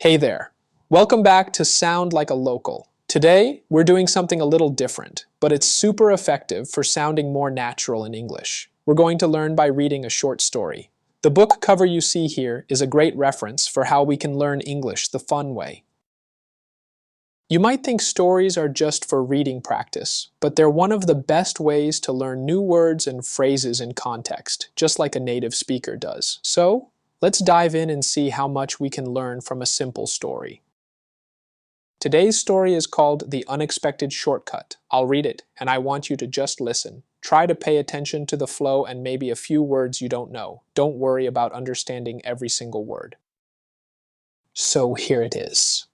Hey there. Welcome back to Sound Like a Local. Today, we're doing something a little different, but it's super effective for sounding more natural in English. We're going to learn by reading a short story. The book cover you see here is a great reference for how we can learn English the fun way. You might think stories are just for reading practice, but they're one of the best ways to learn new words and phrases in context, just like a native speaker does. So, let's dive in and see how much we can learn from a simple story. Today's story is called The Unexpected Shortcut. I'll read it, and I want you to just listen. Try to pay attention to the flow and maybe a few words you don't know. Don't worry about understanding every single word. So here it is.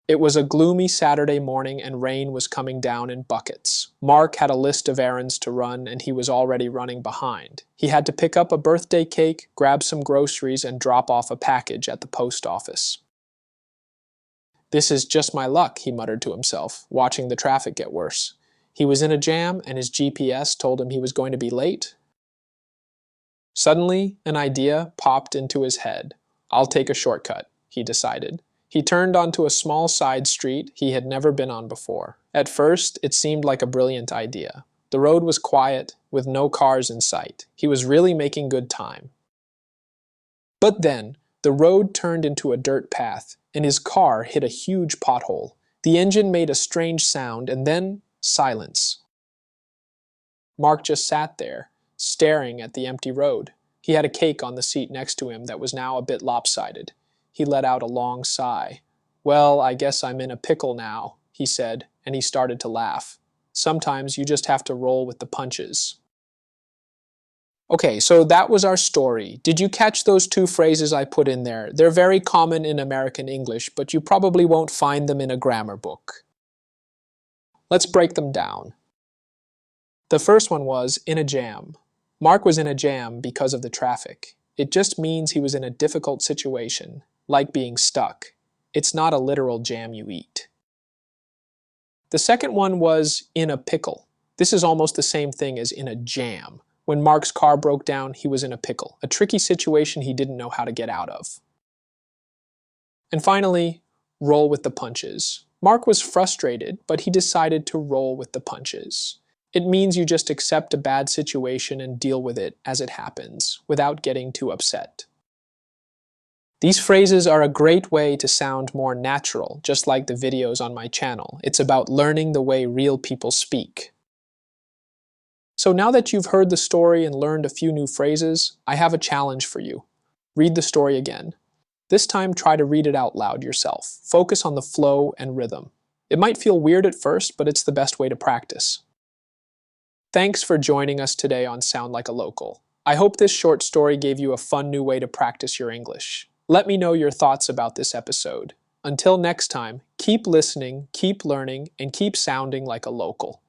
It was a gloomy Saturday morning and rain was coming down in buckets. Mark had a list of errands to run and he was already running behind. He had to pick up a birthday cake, grab some groceries, and drop off a package at the post office. "This is just my luck," he muttered to himself, watching the traffic get worse. He was in a jam and his GPS told him he was going to be late. Suddenly, an idea popped into his head. "I'll take a shortcut," he decided. He turned onto a small side street he had never been on before. At first, it seemed like a brilliant idea. The road was quiet, with no cars in sight. He was really making good time. But then, the road turned into a dirt path, and his car hit a huge pothole. The engine made a strange sound, and then silence. Mark just sat there, staring at the empty road. He had a cake on the seat next to him that was now a bit lopsided. He let out a long sigh. "Well, I guess I'm in a pickle now," he said, and he started to laugh. Sometimes you just have to roll with the punches. Okay, so that was our story. Did you catch those two phrases I put in there? They're very common in American English, but you probably won't find them in a grammar book. Let's break them down. The first one was in a jam. Mark was in a jam because of the traffic. It just means he was in a difficult situation, like being stuck. It's not a literal jam you eat. The second one was in a pickle. This is almost the same thing as in a jam. When Mark's car broke down, he was in a pickle, a tricky situation he didn't know how to get out of. And finally, roll with the punches. Mark was frustrated, but he decided to roll with the punches. It means you just accept a bad situation and deal with it as it happens, without getting too upset. These phrases are a great way to sound more natural, just like the videos on my channel. It's about learning the way real people speak. So now that you've heard the story and learned a few new phrases, I have a challenge for you. Read the story again. This time, try to read it out loud yourself. Focus on the flow and rhythm. It might feel weird at first, but it's the best way to practice. Thanks for joining us today on Sound Like a Local. I hope this short story gave you a fun new way to practice your English. Let me know your thoughts about this episode. Until next time, keep listening, keep learning, and keep sounding like a local.